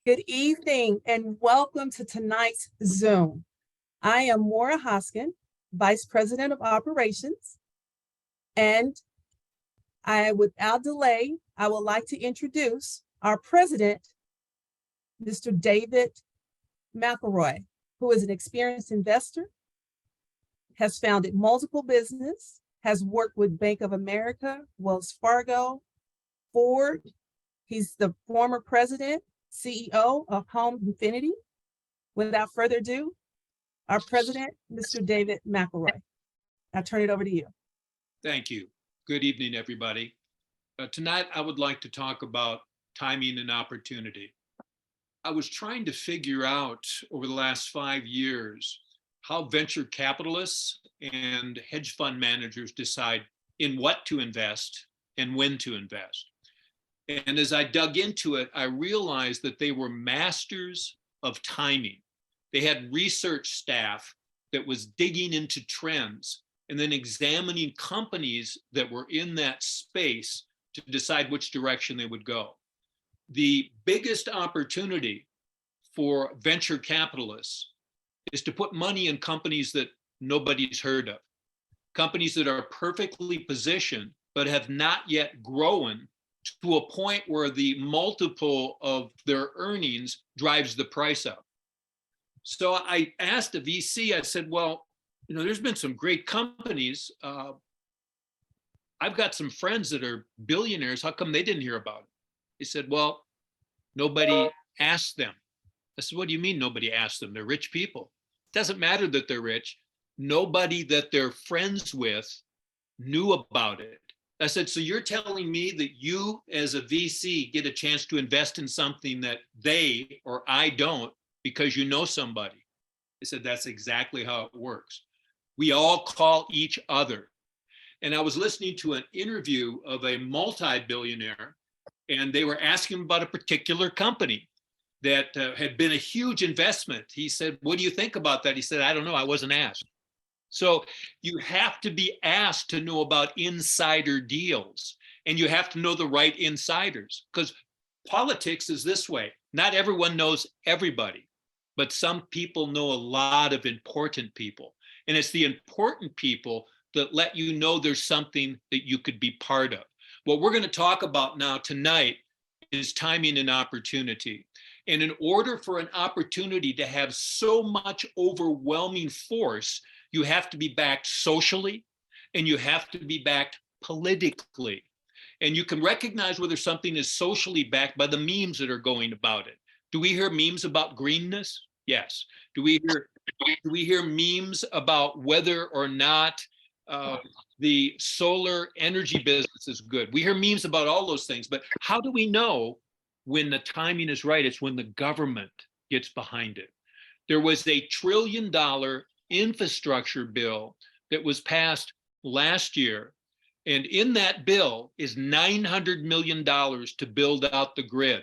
Good evening and welcome to tonight's Zoom. I am Maura Hoskin, Vice President of Operations, and without delay, I would like to introduce our President, Mr. David McElroy, who is an experienced investor, has founded multiple businesses, has worked with Bank of America, Wells Fargo, Ford. He's the former president, CEO of Home Infinity. Without further ado, our president, Mr. David McElroy. I'll turn it over to you. Thank you. Good evening, everybody. Tonight, I would like to talk about timing and opportunity. I was trying to figure out over the last 5 years how venture capitalists and hedge fund managers decide in what to invest and when to invest. And as I dug into it, I realized that they were masters of timing. They had research staff that was digging into trends and then examining companies that were in that space to decide which direction they would go. The biggest opportunity for venture capitalists is to put money in companies that nobody's heard of, companies that are perfectly positioned but have not yet grown to a point where the multiple of their earnings drives the price up. So I asked a VC, I said, well, there's been some great companies. I've got some friends that are billionaires. How come they didn't hear about it? He said, well, nobody asked them. I said, what do you mean nobody asked them? They're rich people. It doesn't matter that they're rich. Nobody that they're friends with knew about it. I said, so you're telling me that you as a VC get a chance to invest in something that they or I don't because you know somebody? I said, that's exactly how it works. We all call each other. And I was listening to an interview of a multi-billionaire, and they were asking about a particular company that had been a huge investment. He said, what do you think about that? He said, I don't know, I wasn't asked. So you have to be asked to know about insider deals, and you have to know the right insiders, because politics is this way. Not everyone knows everybody, but some people know a lot of important people. And it's the important people that let you know there's something that you could be part of. What we're going to talk about now tonight is timing and opportunity. And in order for an opportunity to have so much overwhelming force, you have to be backed socially and you have to be backed politically. And you can recognize whether something is socially backed by the memes that are going about it. Do we hear memes about greenness? Yes. Do we hear memes about whether or not the solar energy business is good? We hear memes about all those things, but how do we know when the timing is right? It's when the government gets behind it. There was $1 trillion infrastructure bill that was passed last year. And in that bill is $900 million to build out the grid.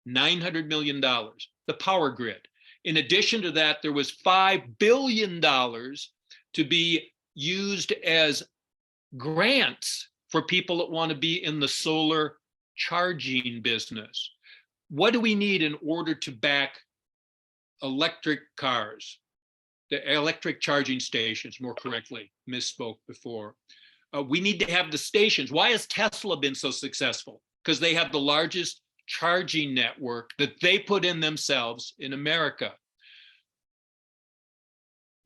$900 million, the power grid. In addition to that, there was $5 billion to be used as grants for people that want to be in the solar charging business. What do we need in order to back electric cars? The electric charging stations, more correctly, misspoke before. We need to have the stations. Why has Tesla been so successful? Because they have the largest charging network that they put in themselves in America.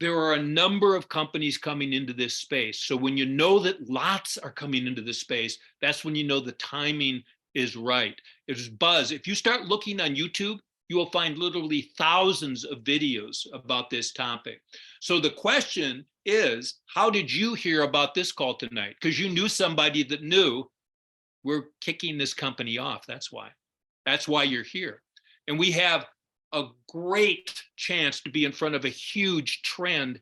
There are a number of companies coming into this space. So when you know that lots are coming into this space, that's when you know the timing is right. It's buzz. If you start looking on YouTube, you will find literally thousands of videos about this topic. So the question is, how did you hear about this call tonight? Because you knew somebody that knew we're kicking this company off. That's why. That's why you're here. And we have a great chance to be in front of a huge trend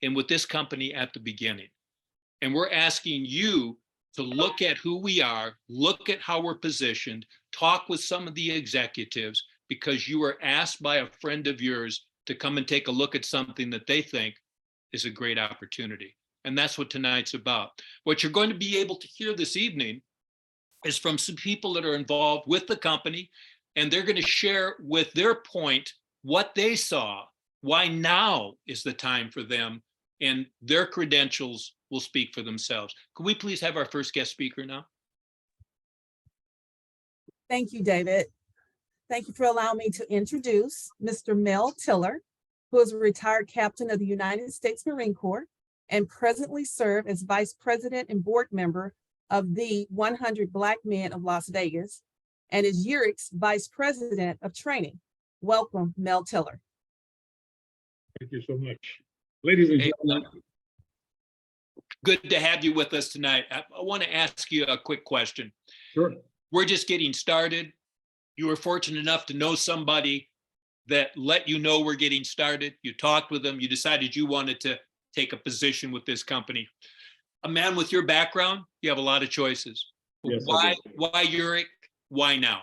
and with this company at the beginning. And we're asking you to look at who we are, look at how we're positioned, talk with some of the executives, because you were asked by a friend of yours to come and take a look at something that they think is a great opportunity. And that's what tonight's about. What you're going to be able to hear this evening is from some people that are involved with the company. and they're going to share with their point what they saw, why now is the time for them, and their credentials will speak for themselves. Can we please have our first guest speaker now? Thank you, David. Thank you for allowing me to introduce Mr. Mel Tiller, who is a retired captain of the United States Marine Corps and presently serves as Vice President and board member of the 100 Black Men of Las Vegas, and is Yereq's Vice President of Training. Welcome, Mel Tiller. Thank you so much. Ladies and gentlemen. Good to have you with us tonight. I want to ask you a quick question. Sure. We're just getting started. You were fortunate enough to know somebody that let you know we're getting started. You talked with them. You decided you wanted to take a position with this company. A man with your background, you have a lot of choices. Yes, why Yereq? Why now?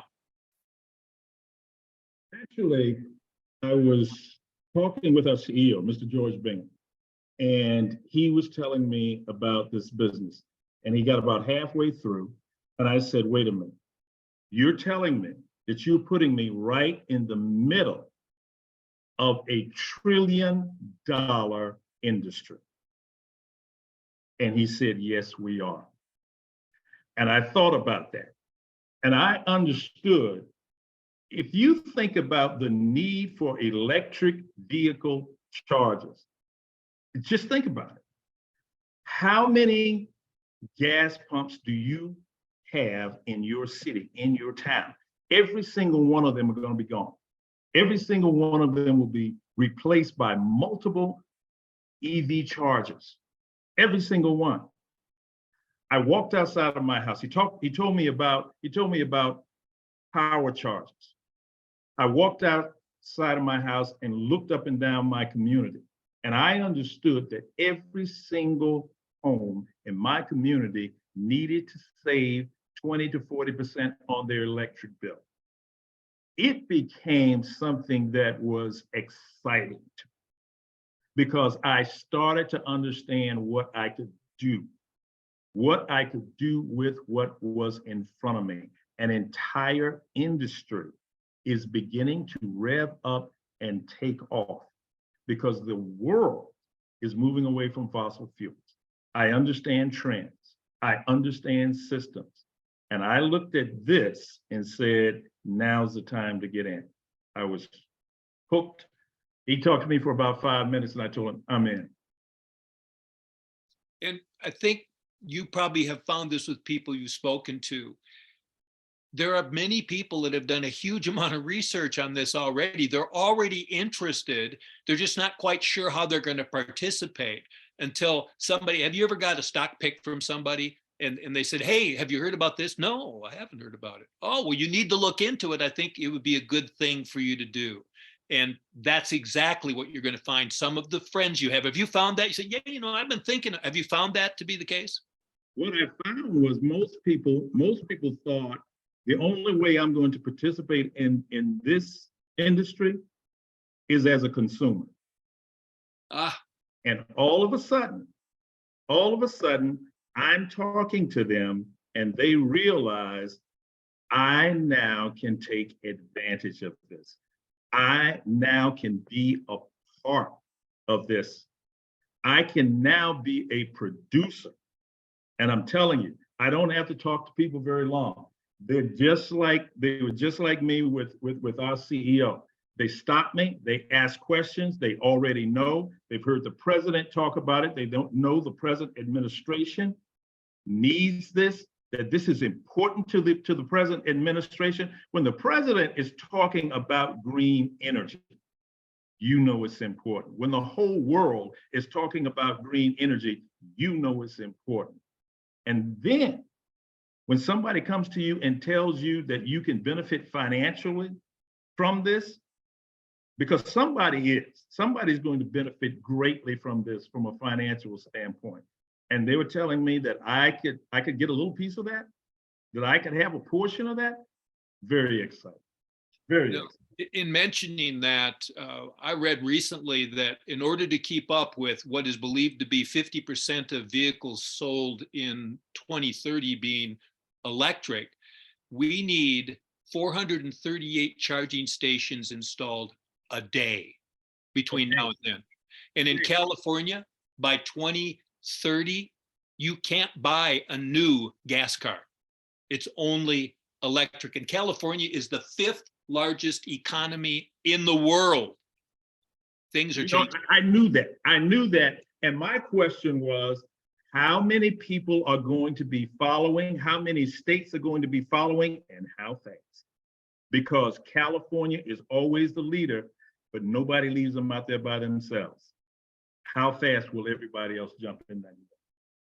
Actually, I was talking with our CEO, Mr. George Bingham, and he was telling me about this business. And he got about halfway through, and I said, wait a minute, you're telling me that you're putting me right in the middle of a $1 trillion industry? And he said, yes, we are. And I thought about that. And I understood, if you think about the need for electric vehicle chargers, just think about it. How many gas pumps do you have in your city, in your town? Every single one of them are going to be gone. Every single one of them will be replaced by multiple EV chargers. Every single one. I walked outside of my house. He told me about power chargers. I walked outside of my house and looked up and down my community. And I understood that every single home in my community needed to save 20 to 40% on their electric bill. It became something that was exciting to me because I started to understand what I could do with what was in front of me. An entire industry is beginning to rev up and take off because the world is moving away from fossil fuels. I understand trends. I understand systems. And I looked at this and said, now's the time to get in. I was hooked. He talked to me for about 5 minutes and I told him, I'm in. And I think you probably have found this with people you've spoken to. There are many people that have done a huge amount of research on this already. They're already interested. They're just not quite sure how they're going to participate until somebody, have you ever got a stock pick from somebody and they said, hey, have you heard about this? No, I haven't heard about it. Oh, well, you need to look into it. I think it would be a good thing for you to do. And that's exactly what you're going to find. Some of the friends you have you found that? You say, yeah, I've been thinking, have you found that to be the case? What I found was most people thought the only way I'm going to participate in this industry is as a consumer. And all of a sudden, I'm talking to them and they realize I now can take advantage of this. I now can be a part of this. I can now be a producer. And I'm telling you, I don't have to talk to people very long. They were just like me with our CEO. They stop me, they ask questions, they already know. They've heard the president talk about it. They don't know the present administration needs this, that this is important to the present administration. When the president is talking about green energy, you know it's important. When the whole world is talking about green energy, you know it's important. And then when somebody comes to you and tells you that you can benefit financially from this, because somebody's going to benefit greatly from this from a financial standpoint. And they were telling me that I could get a little piece of that I could have a portion of that. Very exciting. Very exciting. In mentioning that, I read recently that in order to keep up with what is believed to be 50% of vehicles sold in 2030 being electric, we need 438 charging stations installed a day between now and then. And in California, by 2030, you can't buy a new gas car. It's only electric. And California is the 5th largest economy in the world. Things are changing. I knew that. And my question was, how many people are going to be following? How many states are going to be following, and how fast? Because California is always the leader, but nobody leaves them out there by themselves. How fast will everybody else jump in there?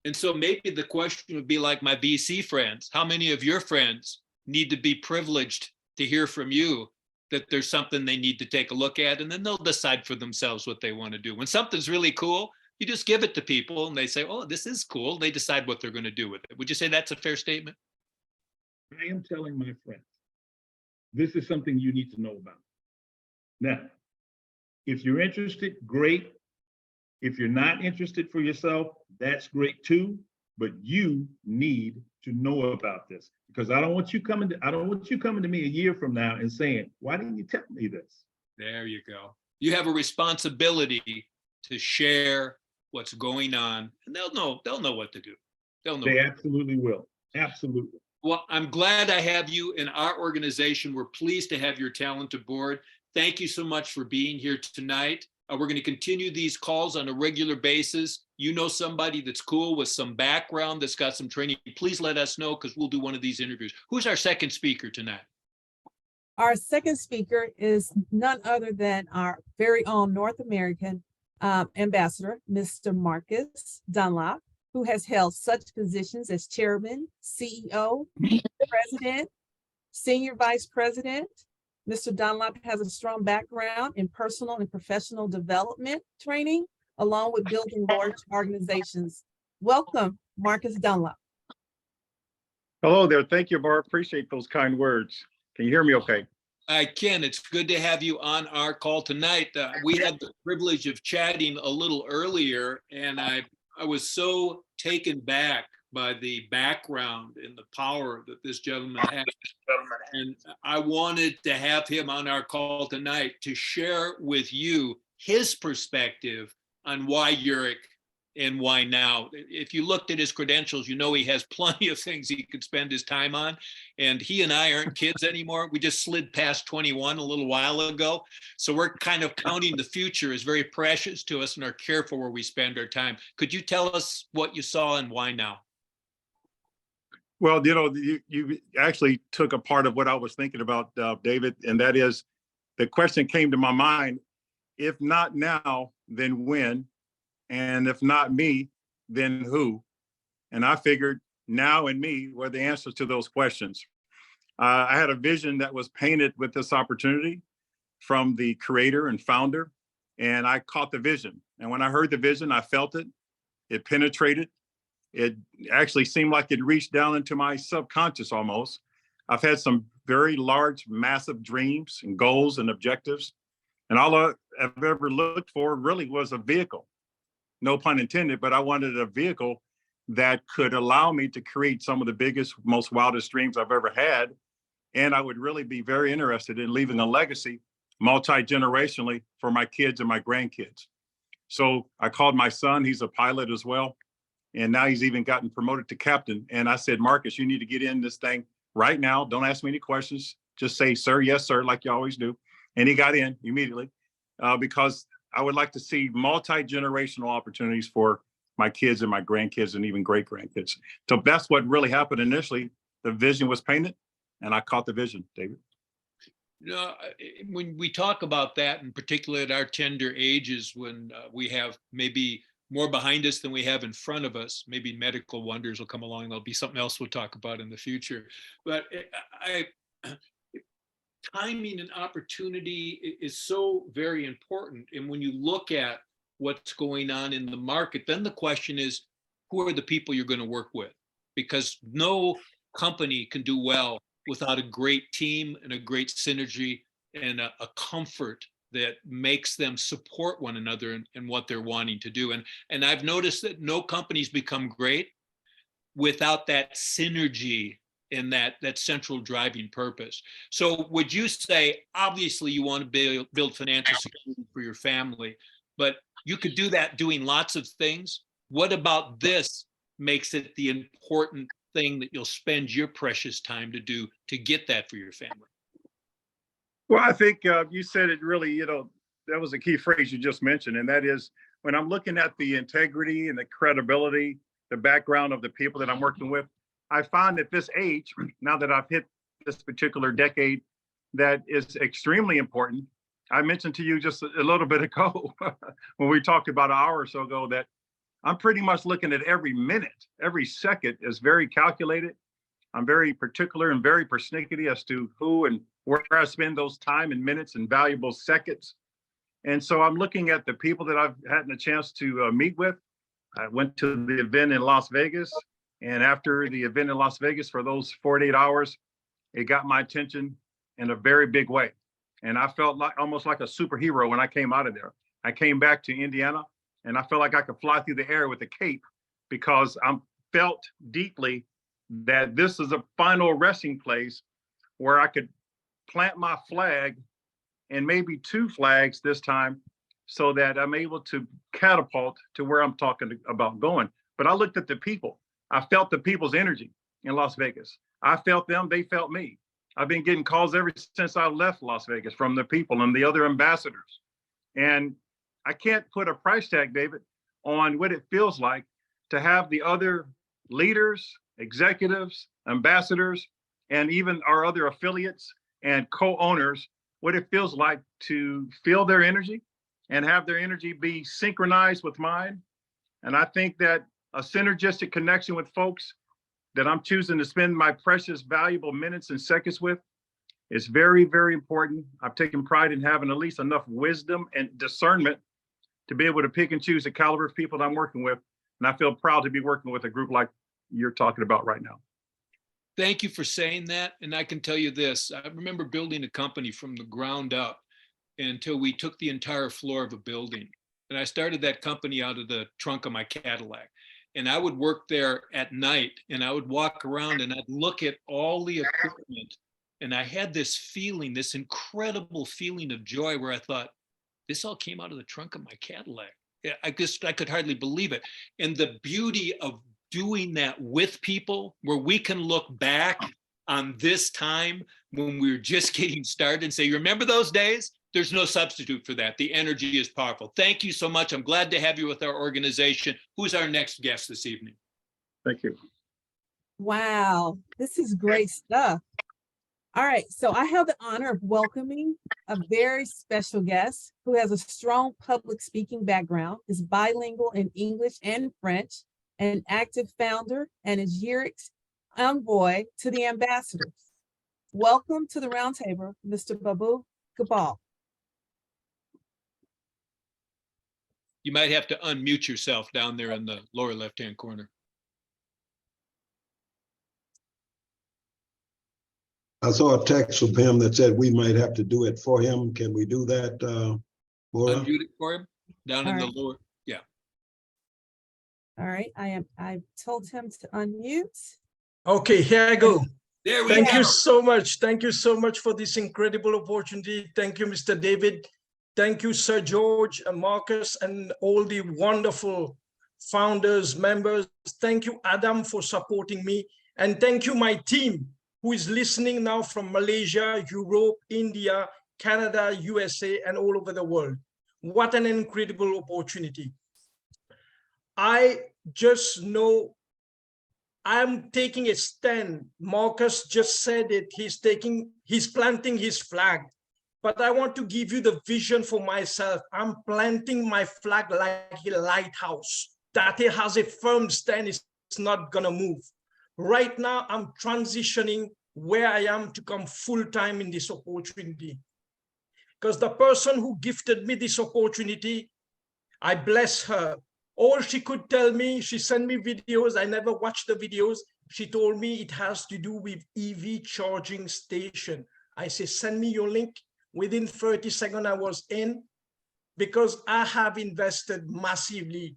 And so maybe the question would be like my VC friends. How many of your friends need to be privileged to hear from you that there's something they need to take a look at, and then they'll decide for themselves what they want to do. When something's really cool, you just give it to people and they say, oh, this is cool. They decide what they're going to do with it. Would you say that's a fair statement? I am telling my friends, this is something you need to know about. Now, if you're interested, great. If you're not interested for yourself, that's great too. But you need to know about this, because I don't want you coming to me a year from now and saying, why didn't you tell me this? There you go. You have a responsibility to share what's going on, and they'll know what to do. They absolutely will. Absolutely. Well, I'm glad I have you in our organization. We're pleased to have your talent aboard. Thank you so much for being here tonight. We're going to continue these calls on a regular basis. You know somebody that's cool with some background, that's got some training, please let us know, because we'll do one of these interviews. Who's our second speaker tonight? Our second speaker is none other than our very own North American ambassador, Mr. Marcus Dunlop, who has held such positions as chairman, CEO, president, senior vice president. Mr. Dunlop has a strong background in personal and professional development training, along with building large organizations. Welcome, Marcus Dunlop. Hello there. Thank you, Barb. Appreciate those kind words. Can you hear me okay? I can. It's good to have you on our call tonight. We had the privilege of chatting a little earlier, and I was so taken back by the background and the power that this gentleman has. And I wanted to have him on our call tonight to share with you his perspective on why Yereq and why now. If you looked at his credentials, you know he has plenty of things he could spend his time on. And he and I aren't kids anymore. We just slid past 21 a little while ago. So we're kind of counting the future as very precious to us and are careful where we spend our time. Could you tell us what you saw and why now? Well, you actually took a part of what I was thinking about, David, and that is the question came to my mind, if not now, then when? And if not me, then who? And I figured now and me were the answers to those questions. I had a vision that was painted with this opportunity from the creator and founder, and I caught the vision. And when I heard the vision, I felt it. It penetrated. It actually seemed like it reached down into my subconscious almost. I've had some very large, massive dreams and goals and objectives. And all I've ever looked for really was a vehicle. No pun intended, but I wanted a vehicle that could allow me to create some of the biggest, most wildest dreams I've ever had. And I would really be very interested in leaving a legacy multi-generationally for my kids and my grandkids. So I called my son, he's a pilot as well. And now he's even gotten promoted to captain. And I said, Marcus, you need to get in this thing right now. Don't ask me any questions. Just say, sir, yes, sir, like you always do. And he got in immediately because I would like to see multi-generational opportunities for my kids and my grandkids and even great grandkids. So that's what really happened initially. The vision was painted and I caught the vision, David. When we talk about that, in particular at our tender ages, when we have maybe more behind us than we have in front of us, maybe medical wonders will come along. There'll be something else we'll talk about in the future. But timing and opportunity is so very important. And when you look at what's going on in the market, then the question is, who are the people you're going to work with? Because no company can do well without a great team and a great synergy and a comfort that makes them support one another in what they're wanting to do. And I've noticed that no companies become great without that synergy and that central driving purpose. So would you say, obviously you want to build financial security for your family, but you could do that doing lots of things. What about this makes it the important thing that you'll spend your precious time to do to get that for your family? Well, I think you said it really, that was a key phrase you just mentioned. And that is, when I'm looking at the integrity and the credibility, the background of the people that I'm working with, I find at this age, now that I've hit this particular decade, that is extremely important. I mentioned to you just a little bit ago when we talked about an hour or so ago that I'm pretty much looking at every minute, every second is very calculated. I'm very particular and very persnickety as to who and where I spend those time and minutes and valuable seconds. And so I'm looking at the people that I've had a chance to meet with. I went to the event in Las Vegas, and after the event in Las Vegas for those 48 hours, it got my attention in a very big way. And I felt like almost like a superhero when I came out of there. I came back to Indiana and I felt like I could fly through the air with a cape, because I felt deeply that this is a final resting place where I could plant my flag, and maybe 2 flags this time, so that I'm able to catapult to where I'm talking about going. But I looked at the people. I felt the people's energy in Las Vegas. I felt them, they felt me. I've been getting calls ever since I left Las Vegas from the people and the other ambassadors. And I can't put a price tag, David, on what it feels like to have the other leaders, executives, ambassadors, and even our other affiliates and co-owners, what it feels like to feel their energy and have their energy be synchronized with mine. And I think that a synergistic connection with folks that I'm choosing to spend my precious, valuable minutes and seconds with is very, very important. I've taken pride in having at least enough wisdom and discernment to be able to pick and choose the caliber of people that I'm working with. And I feel proud to be working with a group like you're talking about right now. Thank you for saying that. And I can tell you this, I remember building a company from the ground up until we took the entire floor of a building. And I started that company out of the trunk of my Cadillac. And I would work there at night, and I would walk around and I'd look at all the equipment. And I had this feeling, this incredible feeling of joy, where I thought, this all came out of the trunk of my Cadillac. I could hardly believe it. And the beauty of doing that with people, where we can look back on this time when we were just getting started and say, you remember those days? There's no substitute for that. The energy is powerful. Thank you so much. I'm glad to have you with our organization. Who's our next guest this evening? Thank you. Wow, this is great stuff. All right, so I have the honor of welcoming a very special guest who has a strong public speaking background, is bilingual in English and French, an active founder, and is Yereq's envoy to the ambassadors. Welcome to the roundtable, Mr. Babu Kabal. You might have to unmute yourself down there in the lower left-hand corner. I saw a text from him that said we might have to do it for him. Can we do that, Maura? Unmute it for him down in the lower. Yeah. All right, I told him to unmute. Okay, here I go. There we Thank go. you so much. Thank you so much for this incredible opportunity. Thank you, Mr. David. Thank you, Sir George and Marcus, and all the wonderful founders, members. Thank you, Adam, for supporting me. And thank you, my team, who is listening now from Malaysia, Europe, India, Canada, USA, and all over the world. What an incredible opportunity. I just know I'm taking a stand. Marcus just said it. He's planting his flag. But I want to give you the vision for myself. I'm planting my flag like a lighthouse, that it has a firm stand, it's not gonna move. Right now, I'm transitioning where I am to come full-time in this opportunity. Because the person who gifted me this opportunity, I bless her. All she could tell me, she sent me videos, I never watched the videos. She told me it has to do with EV charging station. I say, send me your link. Within 30 seconds, I was in, because I have invested massively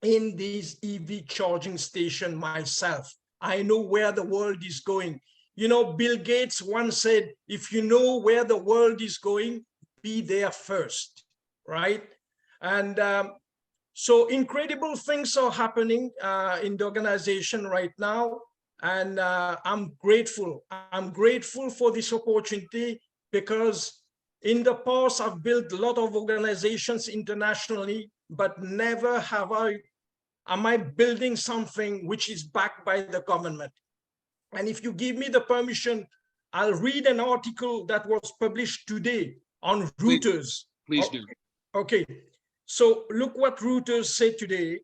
in these EV charging station myself. I know where the world is going. You know, Bill Gates once said, if you know where the world is going, be there first, right? And so incredible things are happening in the organization right now. And I'm grateful. I'm grateful for this opportunity because in the past, I've built a lot of organizations internationally, but never am I building something which is backed by the government. And if you give me the permission, I'll read an article that was published today on Reuters. Please do. Okay, so look what Reuters said today,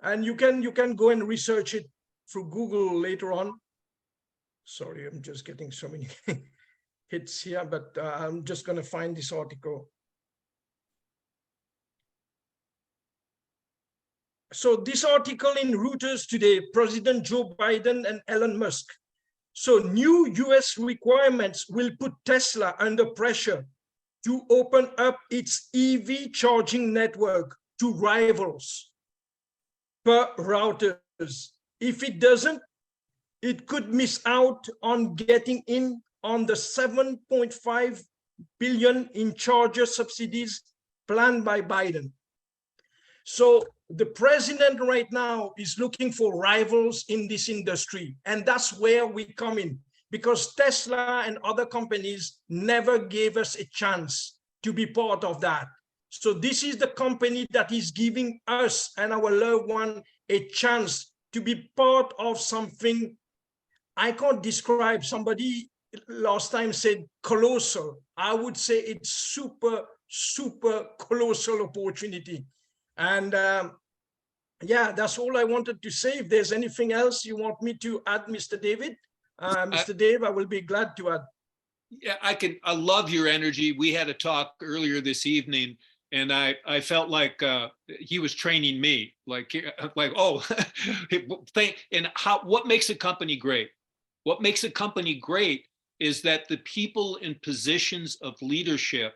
and you can go and research it through Google later on. Sorry, I'm just getting so many hits here, but I'm just going to find this article. So this article in Reuters today, President Joe Biden and Elon Musk. So new US requirements will put Tesla under pressure to open up its EV charging network to rivals per routers. If it doesn't, it could miss out on getting in on the $7.5 billion in charger subsidies planned by Biden. So the president right now is looking for rivals in this industry. And that's where we come in, because Tesla and other companies never gave us a chance to be part of that. So this is the company that is giving us and our loved one a chance to be part of something I can't describe. Somebody last time said colossal. I would say it's super, super colossal opportunity. And yeah, that's all I wanted to say. If there's anything else you want me to add, Mr. David, Mr. Dave, I will be glad to add. Yeah, I love your energy. We had a talk earlier this evening, and I felt like he was training me, like oh, what makes a company great? What makes a company great is that the people in positions of leadership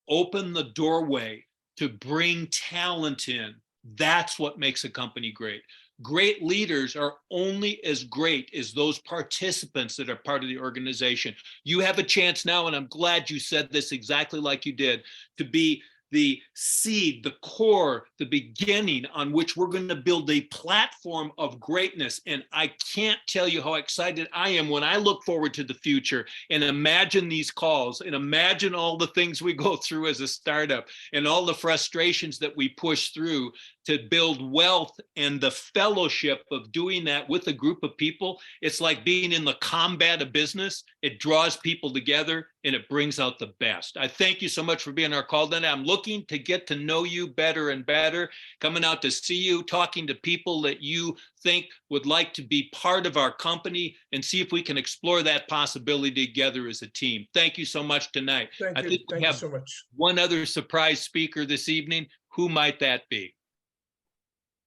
open the doorway to bring talent in. That's what makes a company great. Great leaders are only as great as those participants that are part of the organization. You have a chance now, and I'm glad you said this exactly like you did, to be the seed, the core, the beginning on which we're going to build a platform of greatness. And I can't tell you how excited I am when I look forward to the future and imagine these calls and imagine all the things we go through as a startup and all the frustrations that we push through to build wealth and the fellowship of doing that with a group of people. It's like being in the combat of business. It draws people together and it brings out the best. I thank you so much for being on our call today. I'm looking to get to know you better and better, coming out to see you, talking to people that you think would like to be part of our company, and see if we can explore that possibility together as a team. Thank you so much tonight. Thank you. I think we Thank have you so much. one other surprise speaker this evening. Who might that be?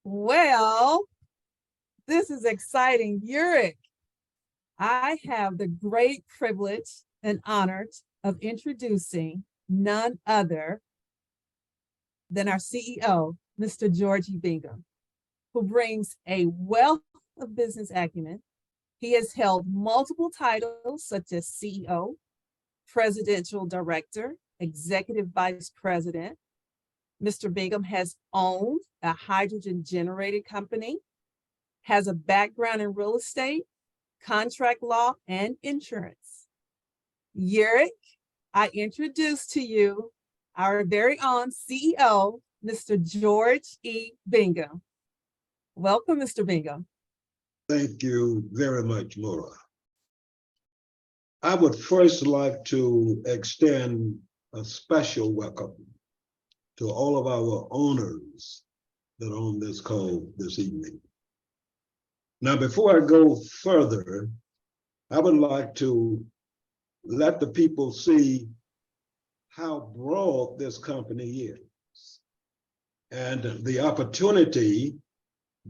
Well, this is exciting. Yereq, I have the great privilege and honor of introducing none other than our CEO, Mr. George E. Bingham, who brings a wealth of business acumen. He has held multiple titles such as CEO, Presidential Director, Executive Vice President. Mr. Bingham has owned a hydrogen generating company, has a background in real estate, contract law, and insurance. Yereq, I introduce to you our very own CEO, Mr. George E. Bingham. Welcome, Mr. Bingham. Thank you very much, Maura. I would first like to extend a special welcome to all of our owners that are on this call this evening. Now, before I go further, I would like to let the people see how broad this company is and the opportunity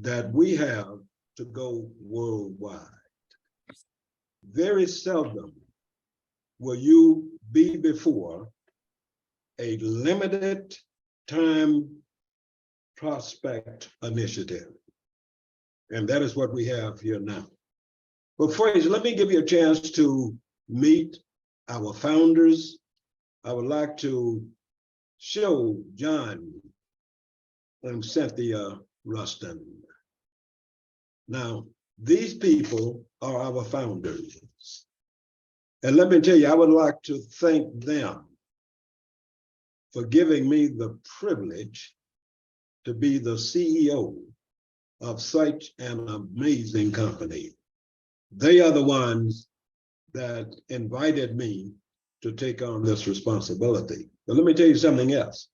that we have to go worldwide. Very seldom will you be before a limited time prospect initiative. And that is what we have here now. But first, let me give you a chance to meet our founders. I would like to show John and Cynthia Rustin. Now, these people are our founders. And let me tell you, I would like to thank them for giving me the privilege to be the CEO of such an amazing company. They are the ones that invited me to take on this responsibility. But let me tell you something else.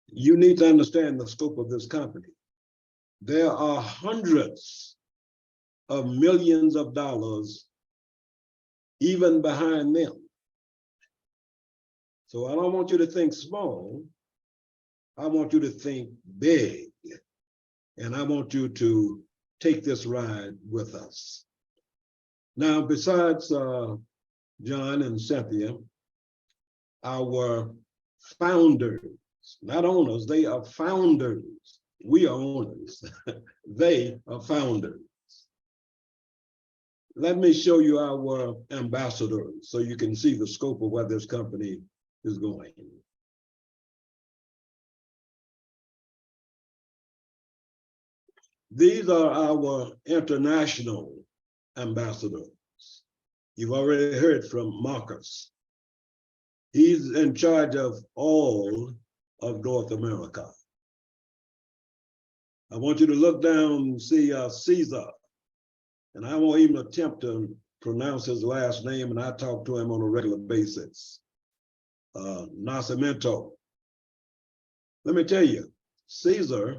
You need to understand the scope of this company. There are hundreds of millions of dollars even behind them. So I don't want you to think small. I want you to think big. And I want you to take this ride with us. Now, besides John and Cynthia, our founders, not owners, they are founders. We are owners. They are founders. Let me show you our ambassadors so you can see the scope of where this company is going. These are our international ambassadors. You've already heard from Marcus. He's in charge of all of North America. I want you to look down and see Caesar. And I won't even attempt to pronounce his last name, and I talk to him on a regular basis. Nascimento. Let me tell you, Caesar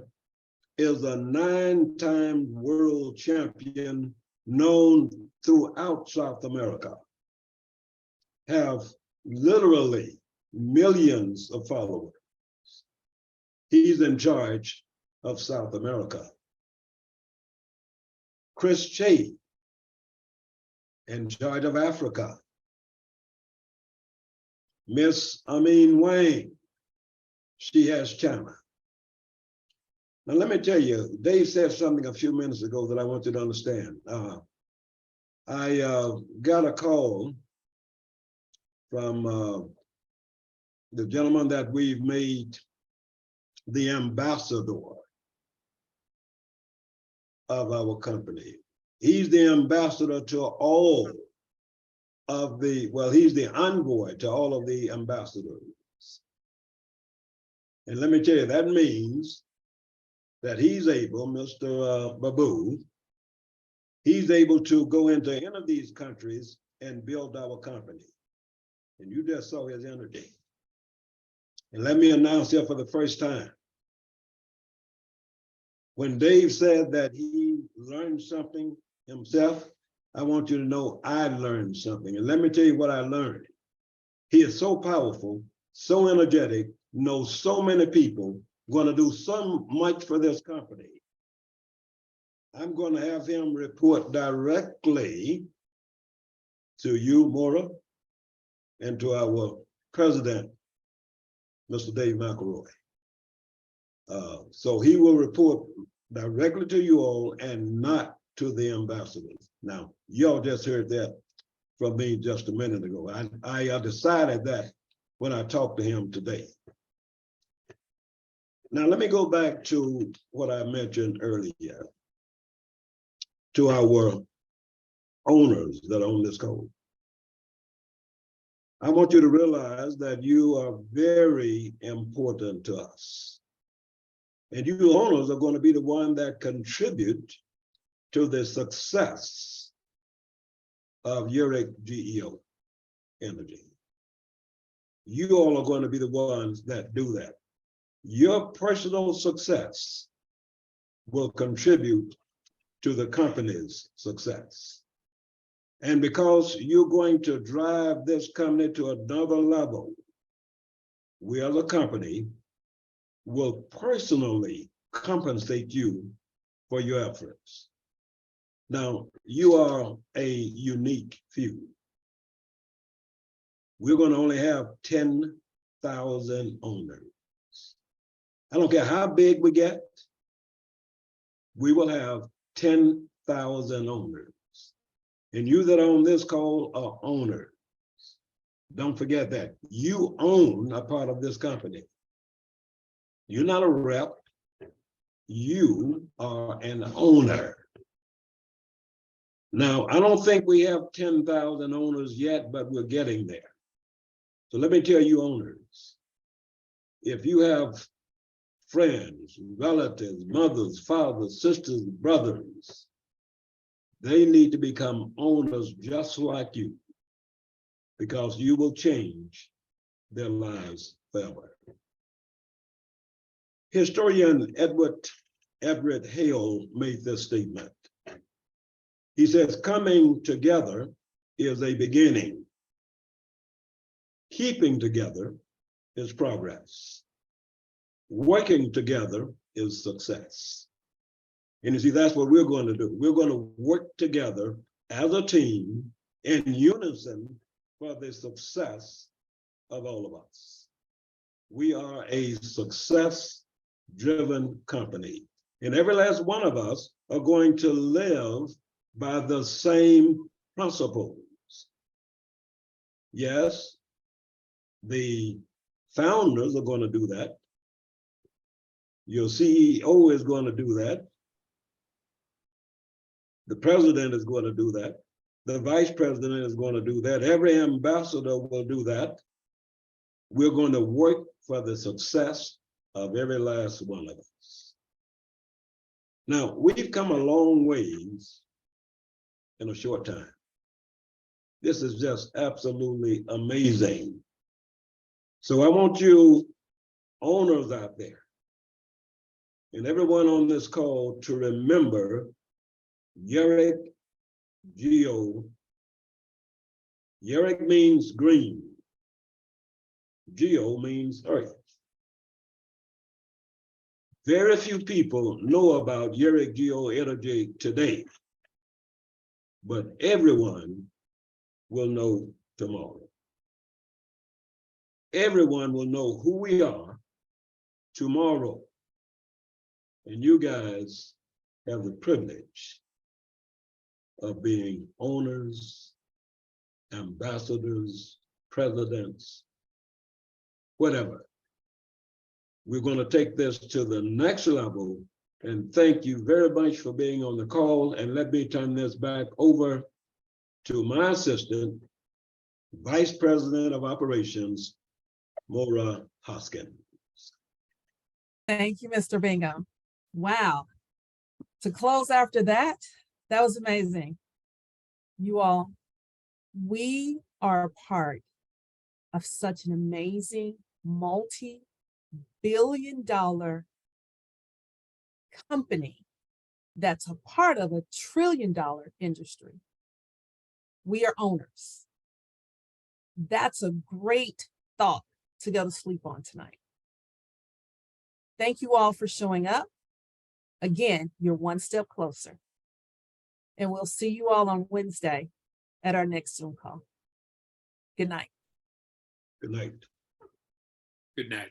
is a 9-time world champion known throughout South America, have literally millions of followers. He's in charge of South America. Chris Che, in charge of Africa. Miss Amin Wang, she has China. Now, let me tell you, Dave said something a few minutes ago that I want you to understand. I got a call from the gentleman that we've made the ambassador of our company. He's the ambassador to all of the, well, he's the envoy to all of the ambassadors. And let me tell you, that means that he's able, Mr. Babu, he's able to go into any of these countries and build our company. And you just saw his energy. And let me announce here for the first time, when Dave said that he learned something himself, I want you to know I learned something. And let me tell you what I learned. He is so powerful, so energetic, knows so many people, going to do so much for this company. I'm going to have him report directly to you, Maura, and to our president, Mr. Dave McElroy. So he will report directly to you all and not to the ambassadors. Now, y'all just heard that from me just a minute ago. I decided that when I talked to him today. Now, let me go back to what I mentioned earlier, to our owners that own this code. I want you to realize that you are very important to us. And you owners are going to be the one that contribute to the success of Yereq Geo Energy. You all are going to be the ones that do that. Your personal success will contribute to the company's success. And because you're going to drive this company to another level, we as a company will personally compensate you for your efforts. Now, you are a unique few. We're going to only have 10,000 owners. I don't care how big we get. we will have 10,000 owners. And you that are on this call are owners. Don't forget that. You own a part of this company. You're not a rep. You are an owner. Now, I don't think we have 10,000 owners yet, but we're getting there. So let me tell you, owners, if you have friends, relatives, mothers, fathers, sisters, brothers, they need to become owners just like you, because you will change their lives forever. Historian Everett Hale made this statement. He says, coming together is a beginning. Keeping together is progress. Working together is success. And you see, that's what we're going to do. We're going to work together as a team in unison for the success of all of us. We are a success-driven company, and every last one of us are going to live by the same principles. Yes, the founders are going to do that. Your CEO is going to do that. The president is going to do that. The vice president is going to do that. Every ambassador will do that. We're going to work for the success of every last one of us. Now, we've come a long ways in a short time. This is just absolutely amazing. So I want you owners out there and everyone on this call to remember Yereq Geo. Yereq means green. Geo means earth. Very few people know about Yereq Geo Energy today, but everyone will know tomorrow. Everyone will know who we are tomorrow. And you guys have the privilege of being owners, ambassadors, presidents, whatever. We're going to take this to the next level, and thank you very much for being on the call. And let me turn this back over to my assistant, Vice President of Operations, Maura Hoskins. Thank you, Mr. Bingham. Wow. To close after that, that was amazing. You all, we are a part of such an amazing multi-billion-dollar company that's a part of a trillion-dollar industry. We are owners. That's a great thought to go to sleep on tonight. Thank you all for showing up. Again, you're one step closer. And we'll see you all on Wednesday at our next Zoom call. Good night. Good night. Good night.